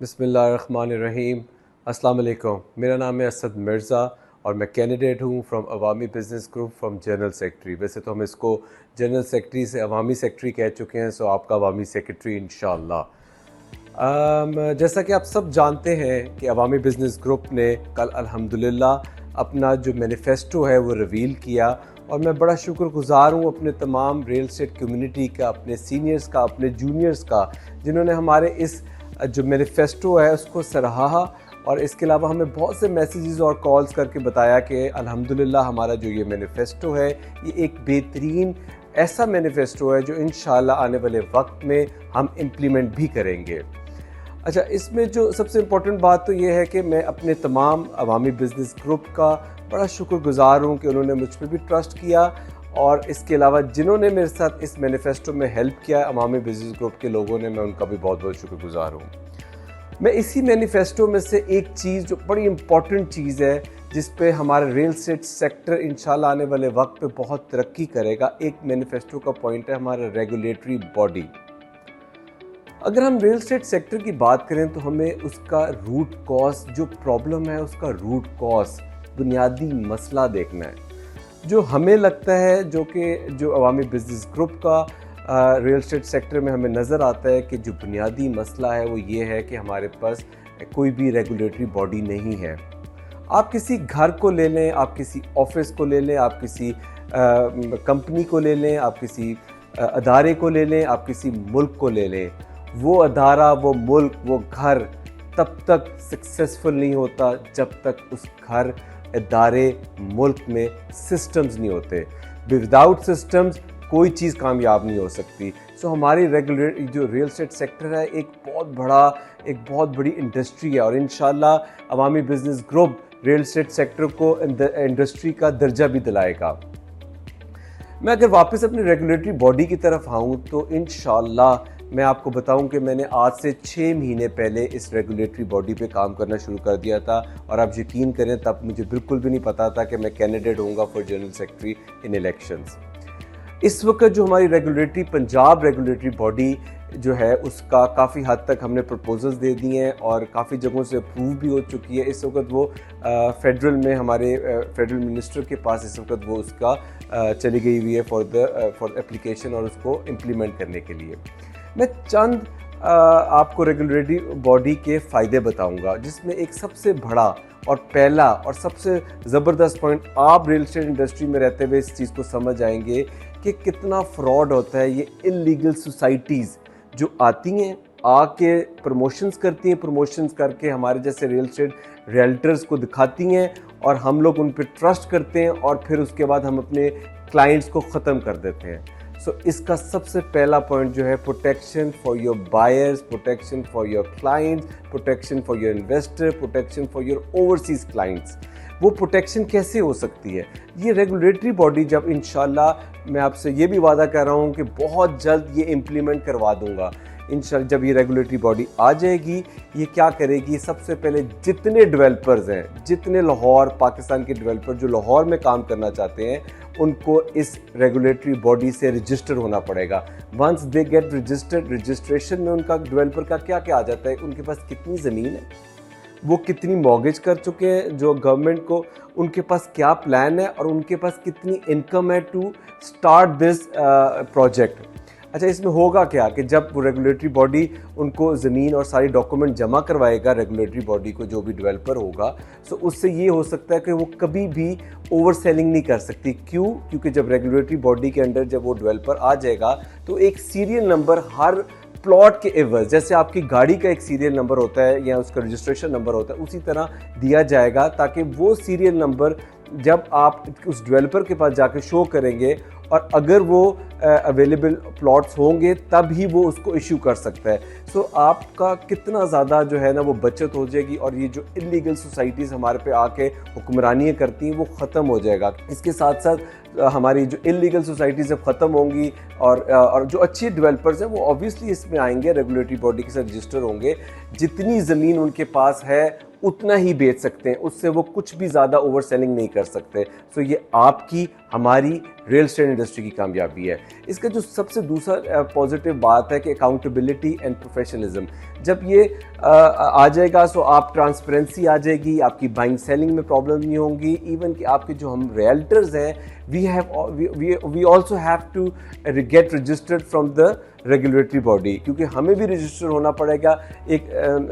बिस्मिल्लाहिर्रहमानिर्रहीम। अस्सलाम वालेकुम। मेरा नाम है असद मिर्ज़ा और मैं कैंडिडेट हूँ from Awami business group from general secretary. वैसे तो हम इसको जनरल सेक्रेटरी से अवामी सेक्रेटरी कह चुके हैं, सो आपका अवामी सेक्रेटरी इंशाअल्लाह। जैसा कि आप सब जानते हैं कि अवामी बिज़नेस ग्रुप ने कल अल्हम्दुलिल्लाह अपना जो मैनिफेस्टो है वो रिवील किया और मैं बड़ा शुक्रगुज़ार हूँ अपने तमाम रियल एस्टेट कम्युनिटी का, अपने सीनियर्स का, अपने जूनियर्स का, जिन्होंने हमारे इस जो मैनिफेस्टो है उसको सराहा। और इसके अलावा हमें बहुत से मैसेजेस और कॉल्स करके बताया कि अल्हम्दुलिल्लाह हमारा जो ये मैनिफेस्टो है ये एक बेहतरीन ऐसा मैनिफेस्टो है जो इंशाअल्लाह आने वाले वक्त में हम इम्प्लीमेंट भी करेंगे। अच्छा, इसमें जो सबसे इम्पोर्टेंट बात तो ये है कि मैं अपने तमाम अवामी बिज़नेस ग्रुप का बड़ा शुक्रगुज़ार हूँ कि उन्होंने मुझ पर भी ट्रस्ट किया और इसके अलावा जिन्होंने मेरे साथ इस मैनिफेस्टो में हेल्प किया अवामी बिज़नेस ग्रुप के लोगों ने, मैं उनका भी बहुत बहुत शुक्रगुज़ार हूँ। मैं इसी मैनिफेस्टो में से एक चीज़ जो बड़ी इम्पॉर्टेंट चीज़ है जिस पे हमारा रियल एस्टेट सेक्टर इंशाल्लाह आने वाले वक्त पे बहुत तरक्की करेगा, एक मैनिफेस्टो का पॉइंट है हमारा रेगुलेटरी बॉडी। अगर हम रियल एस्टेट सेक्टर की बात करें तो हमें उसका रूट कॉज, जो प्रॉब्लम है उसका रूट कॉज, बुनियादी मसला देखना है। जो हमें लगता है, जो अवामी बिज़नेस ग्रुप का रियल एस्टेट सेक्टर में हमें नज़र आता है कि जो बुनियादी मसला है वो ये है कि हमारे पास कोई भी रेगुलेटरी बॉडी नहीं है। आप किसी घर को ले लें, आप किसी ऑफिस को ले लें, आप किसी कंपनी को ले लें, आप किसी अदारे को ले लें, आप किसी मुल्क को ले लें, वो अदारा, वो मुल्क, वो घर तब तक सक्सेसफुल नहीं होता जब तक उस घर, अदारे, मुल्क में सिस्टम्स नहीं होते। विदाउट सिस्टम्स कोई चीज़ कामयाब नहीं हो सकती। सो हमारी जो रियल एस्टेट सेक्टर है एक बहुत बड़ी इंडस्ट्री है और इंशाल्लाह Awami business group real estate sector को इंडस्ट्री का दर्जा भी दिलाएगा। मैं अगर वापस अपनी रेगुलेटरी बॉडी की तरफ आऊँ तो इंशाल्लाह मैं आपको बताऊं कि मैंने आज से 6 महीने पहले इस रेगुलेटरी बॉडी पे काम करना शुरू कर दिया था और आप यकीन करें तब मुझे बिल्कुल भी नहीं पता था कि मैं कैंडिडेट होऊंगा for general secretary in elections. इस वक्त जो हमारी पंजाब रेगुलेटरी बॉडी जो है उसका काफ़ी हद तक हमने प्रपोजल्स दे दिए हैं और काफ़ी जगहों से अप्रूव भी हो चुकी है। इस वक्त वो फेडरल में हमारे फेडरल मिनिस्टर के पास इस वक्त वो उसका चली गई हुई है फॉर एप्लीकेशन और उसको इम्प्लीमेंट करने के लिए। मैं चंद आपको रेगुलेटरी बॉडी के फ़ायदे बताऊंगा जिसमें एक सबसे बड़ा और पहला और सबसे ज़बरदस्त पॉइंट, आप रियल एस्टेट इंडस्ट्री में रहते हुए इस चीज़ को समझ आएंगे कि कितना फ्रॉड होता है। ये इलीगल सोसाइटीज़ जो आती हैं, आके प्रमोशंस करती हैं, प्रमोशंस करके हमारे जैसे रियल एस्टेट रियल्टर्स को दिखाती हैं और हम लोग उन पर ट्रस्ट करते हैं और फिर उसके बाद हम अपने क्लाइंट्स को ख़त्म कर देते हैं। सो इसका सबसे पहला पॉइंट जो है protection for your buyers, protection for your clients, protection for your investor, protection for your overseas clients. वो प्रोटेक्शन कैसे हो सकती है? ये रेगुलेटरी बॉडी जब इंशाल्लाह, मैं आपसे ये भी वादा कर रहा हूँ कि बहुत जल्द ये इम्प्लीमेंट करवा दूँगा इंशाल्लाह। जब ये रेगुलेटरी बॉडी आ जाएगी, ये क्या करेगी, सबसे पहले जितने डेवलपर्स हैं, जितने लाहौर पाकिस्तान के डेवलपर जो लाहौर में काम करना चाहते हैं, उनको इस रेगुलेटरी बॉडी से रजिस्टर होना पड़ेगा। Once they get registered, registration में उनका डेवलपर का क्या क्या आ जाता है, उनके पास कितनी ज़मीन है, वो कितनी मॉर्गेज कर चुके हैं जो गवर्नमेंट को, उनके पास क्या प्लान है और उनके पास कितनी इनकम है टू स्टार्ट दिस प्रोजेक्ट। अच्छा, इसमें होगा क्या कि जब वो रेगुलेटरी बॉडी उनको ज़मीन और सारी डॉक्यूमेंट जमा करवाएगा रेगुलेटरी बॉडी को, जो भी डेवलपर होगा, तो उससे ये हो सकता है कि वो कभी भी ओवर सेलिंग नहीं कर सकती। क्यों? क्योंकि जब रेगुलेटरी बॉडी के अंडर जब वो डेवलपर आ जाएगा तो एक सीरियल नंबर हर प्लॉट के एवज, जैसे आपकी गाड़ी का एक सीरियल नंबर होता है या उसका रजिस्ट्रेशन नंबर होता है, उसी तरह दिया जाएगा ताकि वो सीरियल नंबर जब आप उस डेवलपर के पास जाके शो करेंगे और अगर वो अवेलेबल प्लॉट्स होंगे तब ही वो उसको इशू कर सकता है। सो आपका कितना ज़्यादा जो है ना वो बचत हो जाएगी और ये जो इलीगल सोसाइटीज़ हमारे पे आके हुक्मरानियाँ करती हैं वो ख़त्म हो जाएगा। इसके साथ साथ हमारी जो इलीगल सोसाइटीज़ जब ख़त्म होंगी और जो अच्छे डेवलपर्स हैं वो ऑब्वियसली इसमें आएंगे, रेगुलेटरी बॉडी के साथ रजिस्टर होंगे। जितनी ज़मीन उनके पास है उतना ही बेच सकते हैं, उससे वो कुछ भी ज़्यादा ओवर सेलिंग नहीं कर सकते। सो ये आपकी, हमारी रियल एस्टेट इंडस्ट्री की कामयाबी है। इसका जो सबसे दूसरा पॉजिटिव बात है कि अकाउंटेबिलिटी एंड प्रोफेशनलिज्म। जब ये आ जाएगा सो आप ट्रांसपेरेंसी आ जाएगी, आपकी बाइंग सेलिंग में प्रॉब्लम नहीं होंगी। इवन कि आपके जो हम रियल्टर्स हैं we also have to get registered from the regulatory body, क्योंकि हमें भी रजिस्टर होना पड़ेगा, एक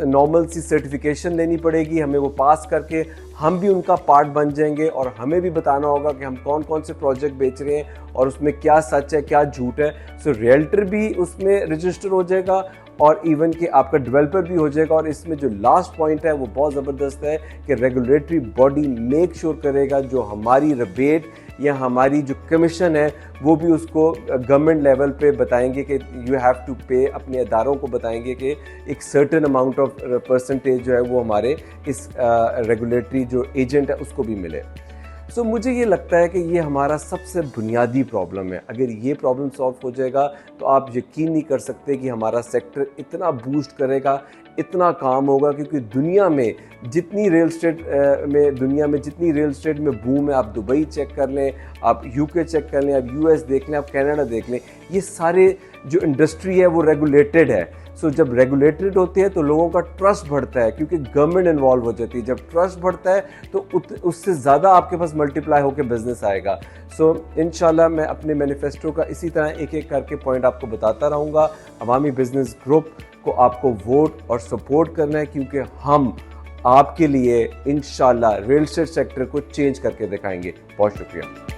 नॉर्मल सी सर्टिफिकेशन लेनी पड़ेगी, हमें वो पास करके हम भी उनका पार्ट बन जाएंगे और हमें भी बताना होगा कि हम कौन कौन से प्रोजेक्ट बेच रहे हैं और उसमें क्या सच है क्या झूठ है। सो रियल्टर भी उसमें रजिस्टर हो जाएगा और इवन कि आपका डेवलपर भी हो जाएगा। और इसमें जो लास्ट पॉइंट है वो बहुत ज़बरदस्त है कि रेगुलेटरी बॉडी मेक श्योर करेगा जो हमारी रिबेट या हमारी जो कमीशन है वो भी उसको गवर्नमेंट लेवल पे बताएंगे कि यू हैव टू पे, अपने अदारों को बताएंगे कि एक सर्टेन अमाउंट ऑफ परसेंटेज जो है वो हमारे इस रेगुलेटरी जो एजेंट है उसको भी मिले। सो मुझे ये लगता है कि ये हमारा सबसे बुनियादी प्रॉब्लम है। अगर ये प्रॉब्लम सॉल्व हो जाएगा तो आप यकीन नहीं कर सकते कि हमारा सेक्टर इतना बूस्ट करेगा, इतना काम होगा, क्योंकि दुनिया में जितनी रियल एस्टेट में बूम है, आप दुबई चेक कर लें, आप यूके चेक कर लें, आप यूएस देख लें, आप कनाडा देख लें, ये सारे जो इंडस्ट्री है वो रेगुलेटेड है। सो जब रेगुलेटेड होते हैं तो लोगों का ट्रस्ट बढ़ता है क्योंकि गवर्नमेंट इन्वॉल्व हो जाती है। जब ट्रस्ट बढ़ता है तो उससे ज़्यादा आपके पास मल्टीप्लाई होकर बिजनेस आएगा। सो इंशाल्लाह मैं अपने मैनिफेस्टो का इसी तरह एक एक करके पॉइंट आपको बताता रहूँगा। अवामी बिजनेस ग्रुप को आपको वोट और सपोर्ट करना है, क्योंकि हम आपके लिए इंशाल्लाह रियल एस्टेट सेक्टर को चेंज करके दिखाएंगे। बहुत शुक्रिया।